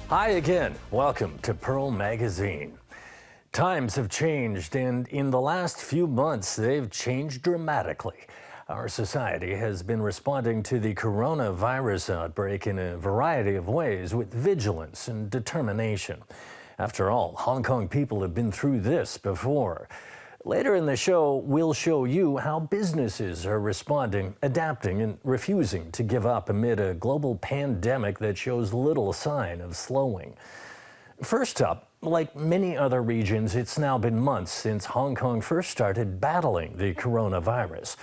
Hi again. Welcome to Pearl Magazine. Times have changed, and in the last few months, they've changed dramatically. Our society has been responding to the coronavirus outbreak in a variety of ways with vigilance and determination. After all, Hong Kong people have been through this before. Later in the show, we'll show you how businesses are responding, adapting, and refusing to give up amid a global pandemic that shows little sign of slowing. First up, like many other regions, it's now been months since Hong Kong first started battling the coronavirus.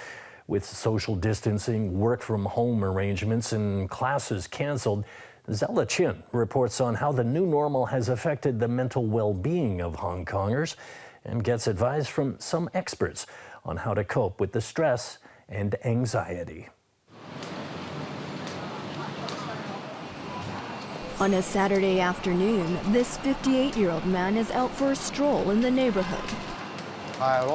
With social distancing, work-from-home arrangements, and classes canceled, Zella Chin reports on how the new normal has affected the mental well-being of Hong Kongers and gets advice from some experts on how to cope with the stress and anxiety. On a Saturday afternoon, this 58-year-old man is out for a stroll in the neighborhood. I'm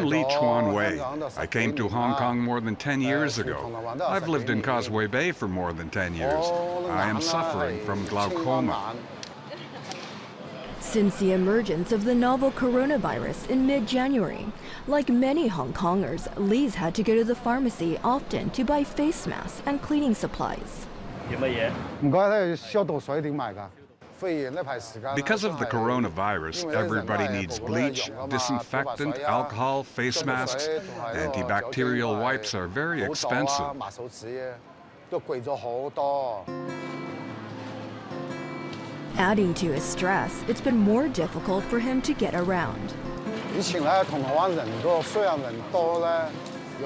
Lee Chuan Wei. I came to Hong Kong more than 10 years ago. I've lived in Causeway Bay for more than 10 years. I am suffering from glaucoma. Since the emergence of the novel coronavirus in mid-January, like many Hong Kongers, Lee's had to go to the pharmacy often to buy face masks and cleaning supplies. Because of the coronavirus, everybody needs bleach, disinfectant, alcohol, face masks. Antibacterial wipes are very expensive. Adding to his stress, it's been more difficult for him to get around.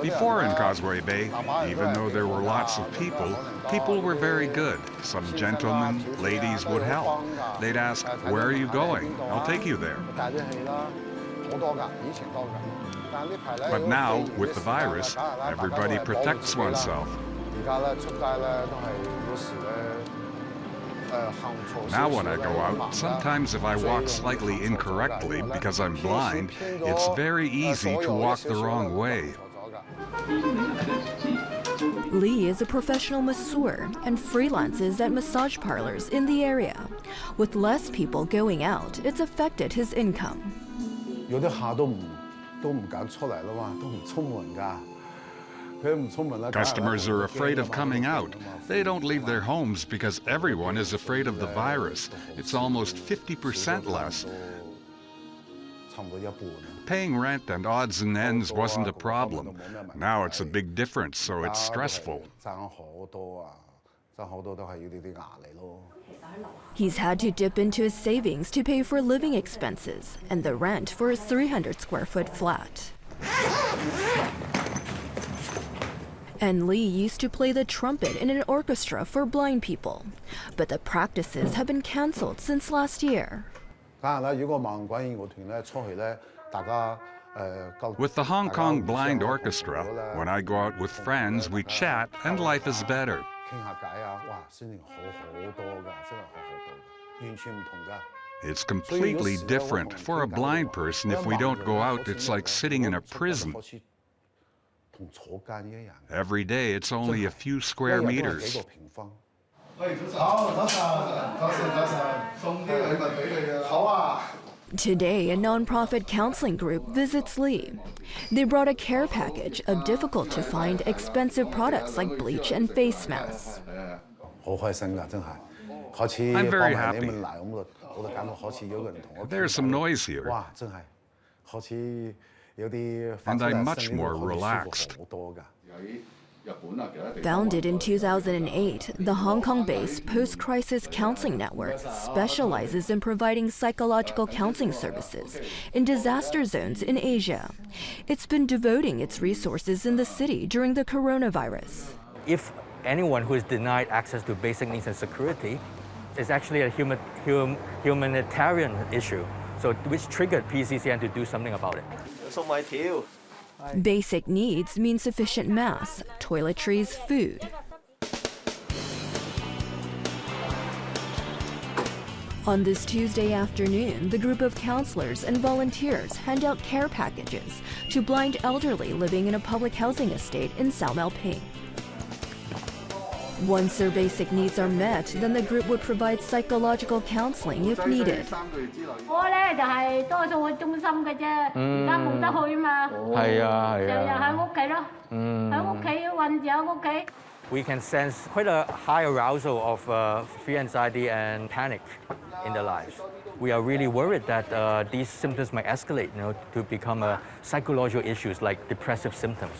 Before in Causeway Bay, even though there were lots of people were very good. Some gentlemen, ladies would help. They'd ask, "Where are you going? I'll take you there." But now, with the virus, everybody protects oneself. Now when I go out, sometimes if I walk slightly incorrectly because I'm blind, it's very easy to walk the wrong way. Lee is a professional masseur and freelances at massage parlors in the area. With less people going out, it's affected his income. Customers are afraid of coming out. They don't leave their homes because everyone is afraid of the virus. It's almost 50% less. Paying rent and odds and ends wasn't a problem. Now it's a big difference, so it's stressful. He's had to dip into his savings to pay for living expenses and the rent for his 300-square-foot flat. And Lee used to play the trumpet in an orchestra for blind people, but the practices have been cancelled since last year. With the Hong Kong Blind Orchestra, when I go out with friends, we chat and life is better. It's completely different. For a blind person, if we don't go out, it's like sitting in a prison. Every day, it's only a few square meters. Today, a non-profit counseling group visits Lee. They brought a care package of difficult-to-find, expensive products like bleach and face masks. I'm very happy. There's some noise here. And I'm much more relaxed. Founded in 2008, the Hong Kong-based Post-Crisis Counseling Network specializes in providing psychological counseling services in disaster zones in Asia. It's been devoting its resources in the city during the coronavirus. If anyone who is denied access to basic needs and security, it's actually a humanitarian issue, so which triggered PCCN to do something about it. Basic needs mean sufficient masks, toiletries, food. On this Tuesday afternoon, the group of counselors and volunteers hand out care packages to blind elderly living in a public housing estate in Sao Mau Ping. Once their basic needs are met, then the group would provide psychological counseling if needed. 我咧就係多數去中心嘅啫，而家冇得去嘛。係啊，係啊。成日喺屋企咯，喺屋企韞住喺屋企。 We can sense quite a high arousal of fear, anxiety, and panic in their lives. We are really worried that these symptoms might escalate, to become psychological issues like depressive symptoms.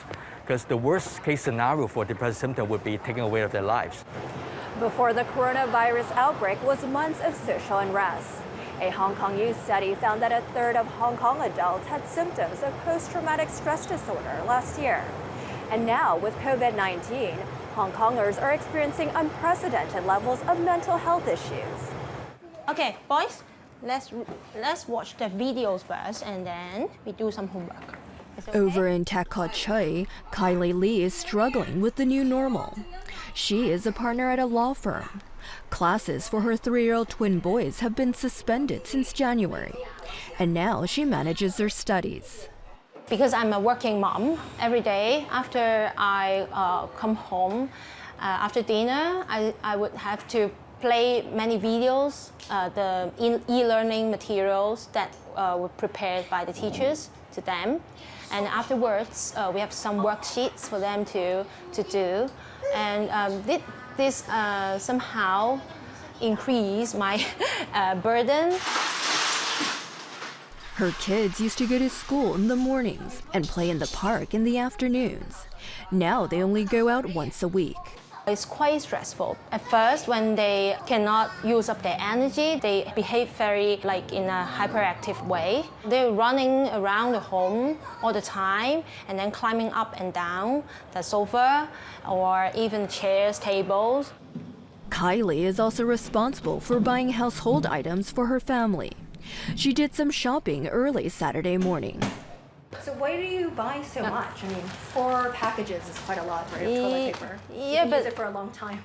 Because the worst case scenario for depressive symptoms would be taking away of their lives. Before the coronavirus outbreak was months of social unrest. A Hong Kong youth study found that a third of Hong Kong adults had symptoms of post-traumatic stress disorder last year. And now, with COVID-19, Hong Kongers are experiencing unprecedented levels of mental health issues. Okay, boys, let's watch the videos first and then we do some homework. Okay? Over in Tak Khaw Choi, Kylie Lee is struggling with the new normal. She is a partner at a law firm. Classes for her 3-year-old twin boys have been suspended since January, and now she manages their studies. Because I'm a working mom, every day after I come home, after dinner, I would have to play many videos, the e-learning materials that were prepared by the teachers to them. And afterwards, we have some worksheets for them to do. And this somehow increased my burden. Her kids used to go to school in the mornings and play in the park in the afternoons. Now they only go out once a week. It's quite stressful. At first, when they cannot use up their energy, they behave very in a hyperactive way. They're running around the home all the time and then climbing up and down the sofa or even chairs, tables. Kylie is also responsible for buying household items for her family. She did some shopping early Saturday morning. So why do you buy so much? I mean, 4 packages is quite a lot for toilet paper. Yeah, but use it for a long time.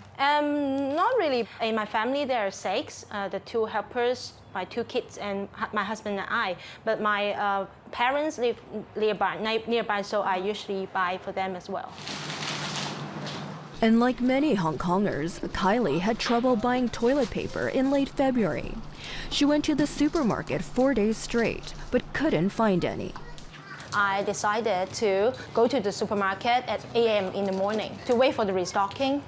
Not really. In my family, there are 6. The 2 helpers, my 2 kids, and my husband and I. But my parents live nearby, so I usually buy for them as well. And like many Hong Kongers, Kylie had trouble buying toilet paper in late February. She went to the supermarket 4 days straight, but couldn't find any. I decided to go to the supermarket at 8 a.m. in the morning to wait for the restocking.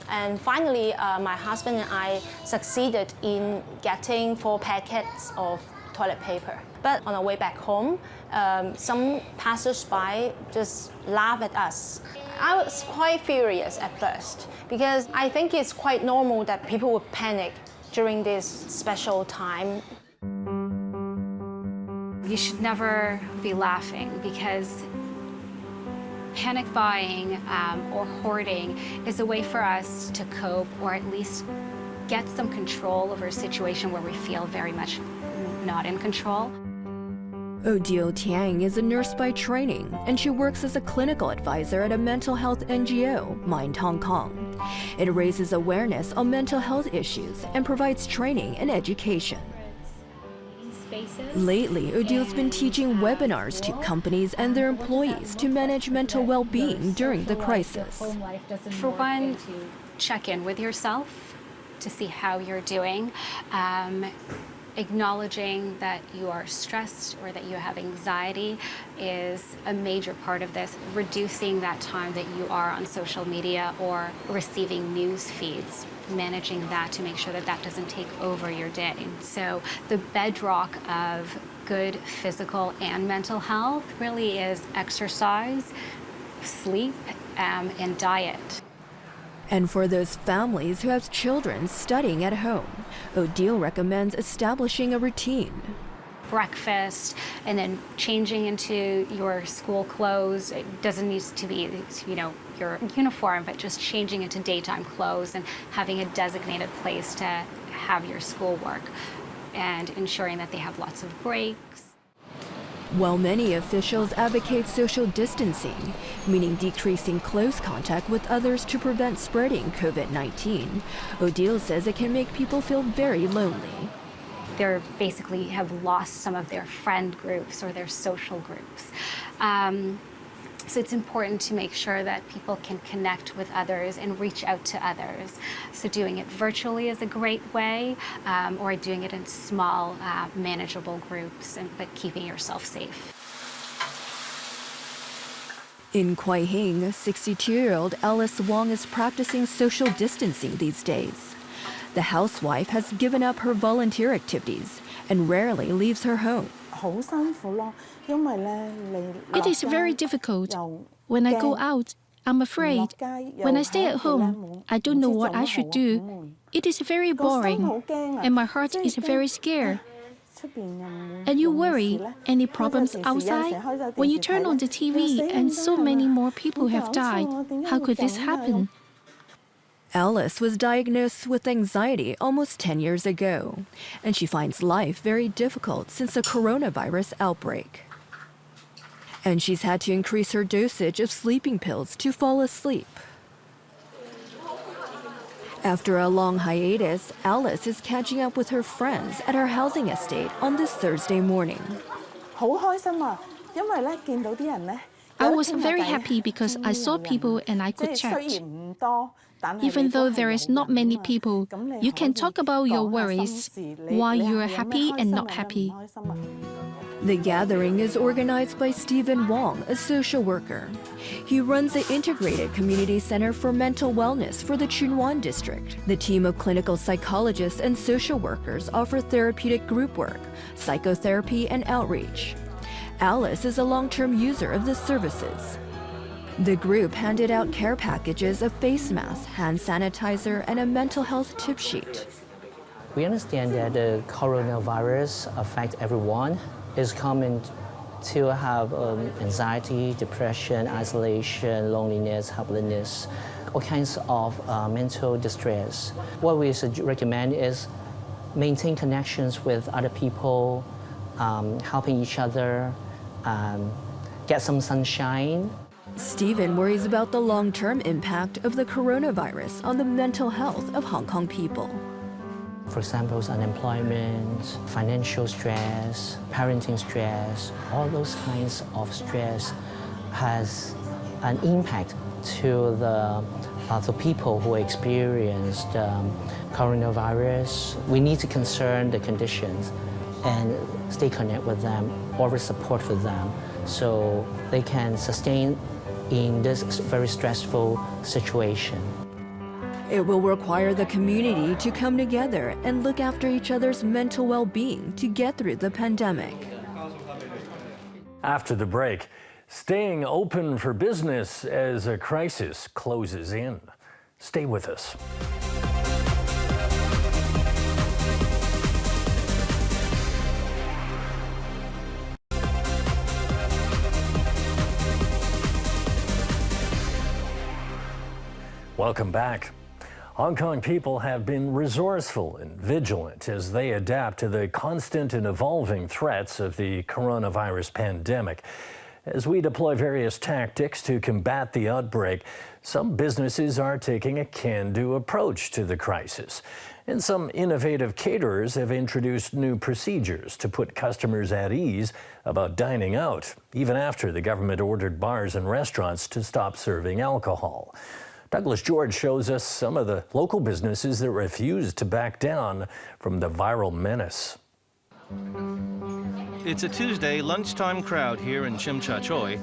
And finally, my husband and I succeeded in getting 4 packets of toilet paper. But on our way back home, some passers-by just laughed at us. I was quite furious at first because I think it's quite normal that people would panic during this special time. You should never be laughing because panic buying or hoarding is a way for us to cope or at least get some control over a situation where we feel very much not in control. Odile Tiang is a nurse by training, and she works as a clinical advisor at a mental health NGO, Mind Hong Kong. It raises awareness on mental health issues and provides training and education. Lately, Odile's been teaching webinars to companies and their employees to manage mental well-being during the crisis. For one, check in with yourself to see how you're doing. Acknowledging that you are stressed or that you have anxiety is a major part of this. Reducing that time that you are on social media or receiving news feeds, managing that to make sure that that doesn't take over your day. So the bedrock of good physical and mental health really is exercise, sleep, and diet. And for those families who have children studying at home, Odile recommends establishing a routine. Breakfast and then changing into your school clothes. It doesn't need to be, your uniform, but just changing into daytime clothes and having a designated place to have your schoolwork and ensuring that they have lots of breaks. While many officials advocate social distancing, meaning decreasing close contact with others to prevent spreading COVID-19, Odile says it can make people feel very lonely. They basically have lost some of their friend groups or their social groups. So it's important to make sure that people can connect with others and reach out to others. So doing it virtually is a great way, or doing it in small, manageable groups, but keeping yourself safe. In Kuaihing, 62-year-old Alice Wong is practicing social distancing these days. The housewife has given up her volunteer activities and rarely leaves her home. It is very difficult. When I go out, I'm afraid. When I stay at home, I don't know what I should do. It is very boring, and my heart is very scared. And you worry, any problems outside? When you turn on the TV and so many more people have died, how could this happen? Alice was diagnosed with anxiety almost 10 years ago, and she finds life very difficult since the coronavirus outbreak. And she's had to increase her dosage of sleeping pills to fall asleep. After a long hiatus, Alice is catching up with her friends at her housing estate on this Thursday morning. I was very happy because I saw people and I could chat. Even though there is not many people, you can talk about your worries, why you are happy and not happy. The gathering is organized by Stephen Wong, a social worker. He runs the Integrated Community Center for Mental Wellness for the Chunwan district. The team of clinical psychologists and social workers offer therapeutic group work, psychotherapy, and outreach. Alice is a long-term user of the services. The group handed out care packages of face masks, hand sanitizer, and a mental health tip sheet. We understand that the coronavirus affects everyone. It's common to have anxiety, depression, isolation, loneliness, helplessness, all kinds of mental distress. What we recommend is maintain connections with other people, helping each other, get some sunshine. Stephen worries about the long-term impact of the coronavirus on the mental health of Hong Kong people. For example, unemployment, financial stress, parenting stress, all those kinds of stress has an impact to the people who experienced coronavirus. We need to concern the conditions and stay connected with them, offer support for them so they can sustain in this very stressful situation. It will require the community to come together and look after each other's mental well-being to get through the pandemic. After the break, staying open for business as a crisis closes in. Stay with us. Welcome back. Hong Kong people have been resourceful and vigilant as they adapt to the constant and evolving threats of the coronavirus pandemic. As we deploy various tactics to combat the outbreak, some businesses are taking a can-do approach to the crisis. And some innovative caterers have introduced new procedures to put customers at ease about dining out, even after the government ordered bars and restaurants to stop serving alcohol. Douglas George shows us some of the local businesses that refused to back down from the viral menace. It's a Tuesday lunchtime crowd here in Tsim Sha Tsui.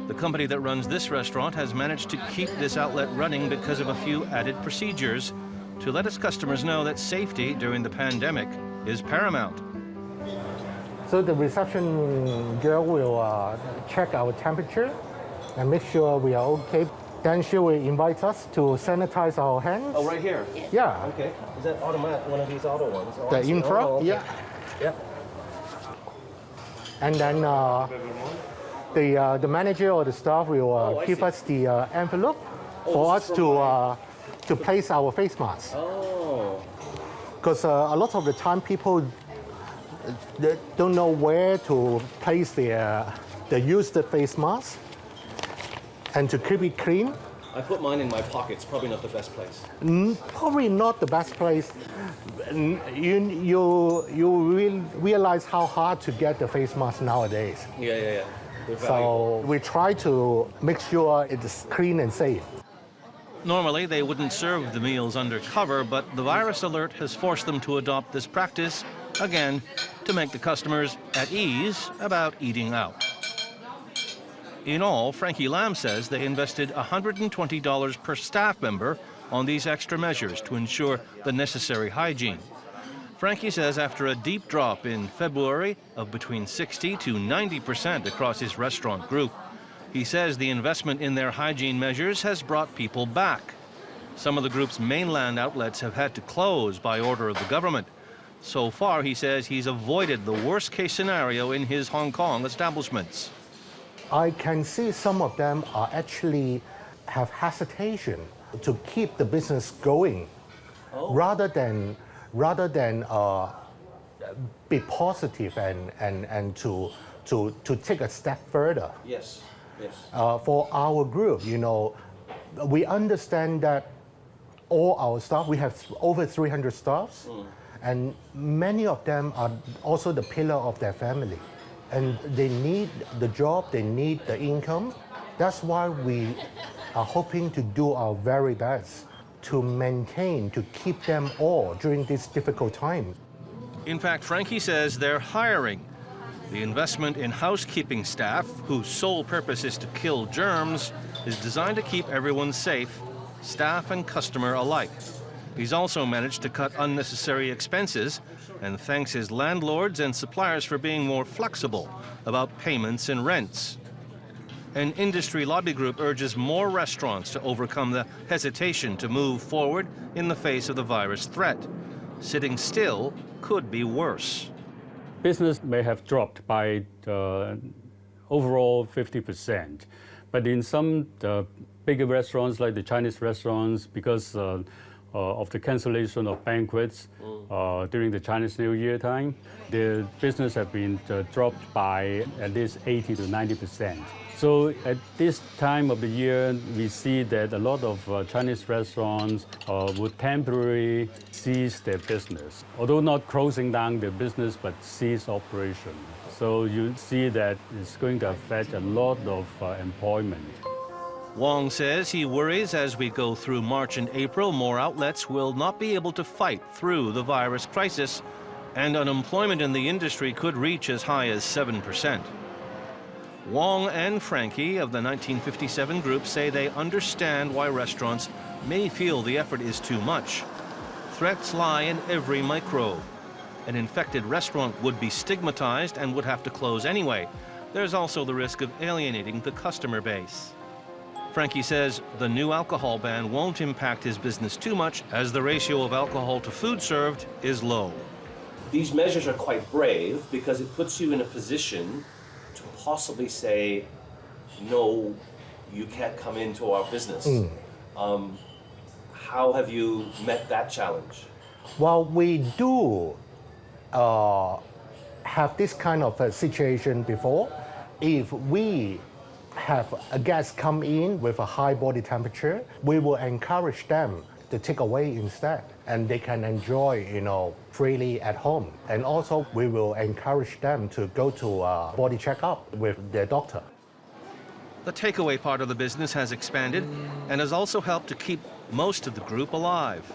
The company that runs this restaurant has managed to keep this outlet running because of a few added procedures to let its customers know that safety during the pandemic is paramount. So the reception girl will check our temperature and make sure we are okay. Then she will invite us to sanitize our hands. Oh, right here? Yeah. Okay. Is that automatic, one of these auto ones? Oh, the infra? Oh, okay. Yeah. Yeah. And then the manager or the staff will give us the envelope for us to place our face masks. Oh. Because a lot of the time people they don't know where to place their used face mask. And to keep it clean. I put mine in my pockets, probably not the best place. Probably not the best place. You will realize how hard to get the face mask nowadays. Yeah. So we try to make sure it's clean and safe. Normally, they wouldn't serve the meals undercover, but the virus alert has forced them to adopt this practice, again, to make the customers at ease about eating out. In all, Frankie Lam says they invested $120 per staff member on these extra measures to ensure the necessary hygiene. Frankie says after a deep drop in February of between 60 to 90% across his restaurant group, he says the investment in their hygiene measures has brought people back. Some of the group's mainland outlets have had to close by order of the government. So far, he says he's avoided the worst-case scenario in his Hong Kong establishments. I can see some of them are actually have hesitation to keep the business going, rather than be positive and to take a step further. Yes. Yes. For our group, you know, we understand that all our staff, we have over 300 staffs, and many of them are also the pillar of their family. And they need the job, they need the income. That's why we are hoping to do our very best to maintain, to keep them all during this difficult time. In fact, Frankie says they're hiring. The investment in housekeeping staff, whose sole purpose is to kill germs, is designed to keep everyone safe, staff and customer alike. He's also managed to cut unnecessary expenses and thanks his landlords and suppliers for being more flexible about payments and rents. An industry lobby group urges more restaurants to overcome the hesitation to move forward in the face of the virus threat. Sitting still could be worse. Business may have dropped by overall 50%, but in some bigger restaurants like the Chinese restaurants, because of the cancellation of banquets during the Chinese New Year time, the business have been dropped by at least 80 to 90%. So at this time of the year, we see that a lot of Chinese restaurants would temporarily cease their business, although not closing down their business, but cease operation. So you see that it's going to affect a lot of employment. Wong says he worries as we go through March and April, more outlets will not be able to fight through the virus crisis, and unemployment in the industry could reach as high as 7%. Wong and Frankie of the 1957 group say they understand why restaurants may feel the effort is too much. Threats lie in every microbe. An infected restaurant would be stigmatized and would have to close anyway. There's also the risk of alienating the customer base. Frankie says the new alcohol ban won't impact his business too much as the ratio of alcohol to food served is low. These measures are quite brave because it puts you in a position to possibly say, no, you can't come into our business. How have you met that challenge? Well, we do have this kind of a situation before. If we have a guest come in with a high body temperature, we will encourage them to take away instead, and they can enjoy, you know, freely at home. And also, we will encourage them to go to a body checkup with their doctor. The takeaway part of the business has expanded and has also helped to keep most of the group alive.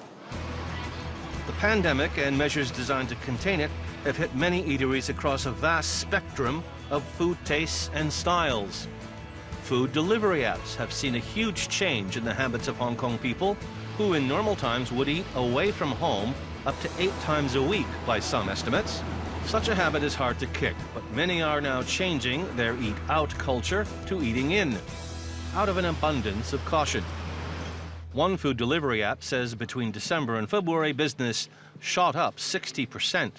The pandemic and measures designed to contain it have hit many eateries across a vast spectrum of food tastes and styles. Food delivery apps have seen a huge change in the habits of Hong Kong people, who in normal times would eat away from home up to 8 times a week by some estimates. Such a habit is hard to kick, but many are now changing their eat-out culture to eating in, out of an abundance of caution. One food delivery app says between December and February, business shot up 60%.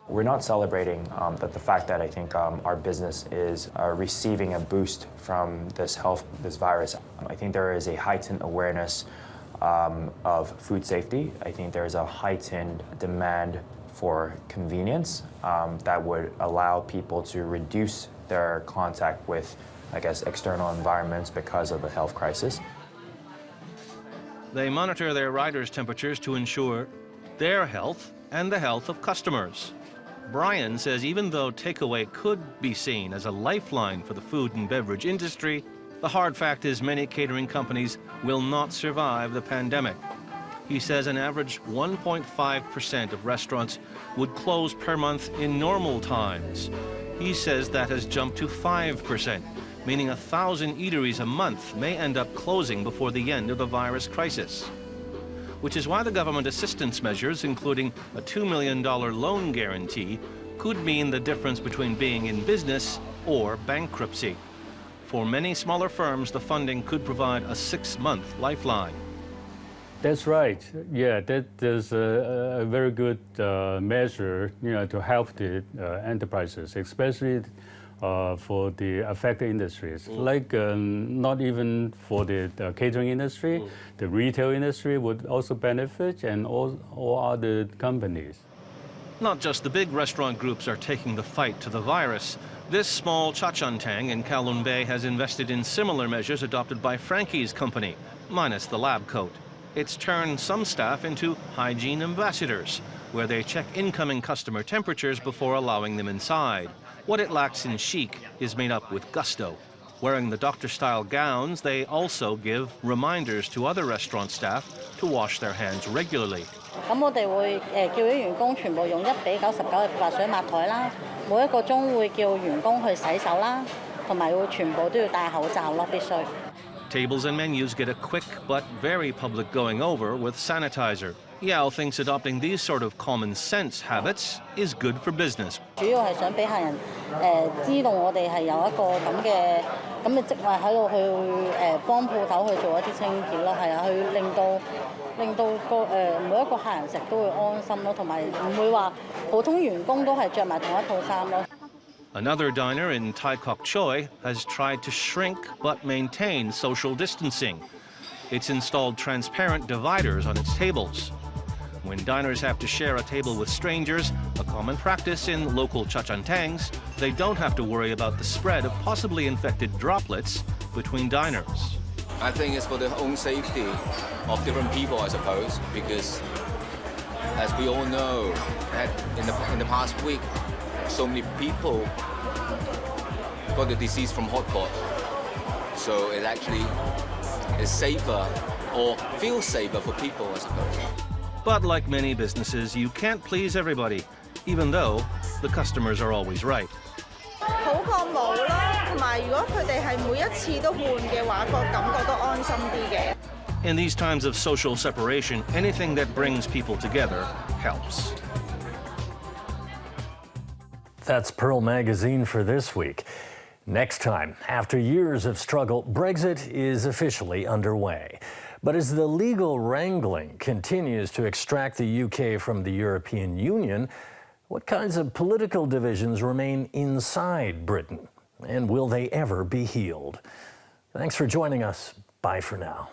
We're not celebrating the fact that I think our business is receiving a boost from this virus. I think there is a heightened awareness of food safety. I think there is a heightened demand for convenience that would allow people to reduce their contact with, I guess, external environments because of the health crisis. They monitor their riders' temperatures to ensure their health and the health of customers. Brian says even though takeaway could be seen as a lifeline for the food and beverage industry, the hard fact is many catering companies will not survive the pandemic. He says an average 1.5% of restaurants would close per month in normal times. He says that has jumped to 5%, meaning 1,000 eateries a month may end up closing before the end of the virus crisis. Which is why the government assistance measures, including a $2 million loan guarantee, could mean the difference between being in business or bankruptcy. For many smaller firms, the funding could provide a 6-month lifeline. That's right. Yeah, that is a very good measure, to help the enterprises, especially for the affected industries. Like not even for the catering industry, the retail industry would also benefit, and all other companies. Not just the big restaurant groups are taking the fight to the virus. This small chachantang in Kowloon Bay has invested in similar measures adopted by Frankie's company, minus the lab coat. It's turned some staff into hygiene ambassadors, where they check incoming customer temperatures before allowing them inside. What it lacks in chic is made up with gusto. Wearing the doctor-style gowns, they also give reminders to other restaurant staff to wash their hands regularly. 咁我哋會叫啲員工全部用1:99嘅漂白水抹台啦，每一個鐘會叫員工去洗手啦，同埋會全部都要戴口罩咯，必須。 Tables and menus get a quick but very public going over with sanitizer. Yao thinks adopting these sort of common sense habits is good for business. 主要係想俾客人知道我哋係有一個咁嘅職位喺度去幫鋪頭去做一啲清潔咯，係啊，去令到每一個客人食都會安心咯，同埋唔會話普通員工都係着埋同一套衫咯。 Another diner in Tai Kok Choi has tried to shrink but maintain social distancing. It's installed transparent dividers on its tables. When diners have to share a table with strangers, a common practice in local chachantangs, they don't have to worry about the spread of possibly infected droplets between diners. I think it's for their own safety of different people, I suppose, because as we all know, in the past week, so many people got the disease from hotpot. So it actually is safer or feels safer for people, I suppose. But like many businesses, you can't please everybody, even though the customers are always right. 好過冇咯，同埋如果佢哋係每一次都換嘅話，個感覺都安心啲嘅。 In these times of social separation, anything that brings people together helps. That's Pearl Magazine for this week. Next time, after years of struggle, Brexit is officially underway. But as the legal wrangling continues to extract the UK from the European Union, what kinds of political divisions remain inside Britain? And will they ever be healed? Thanks for joining us. Bye for now.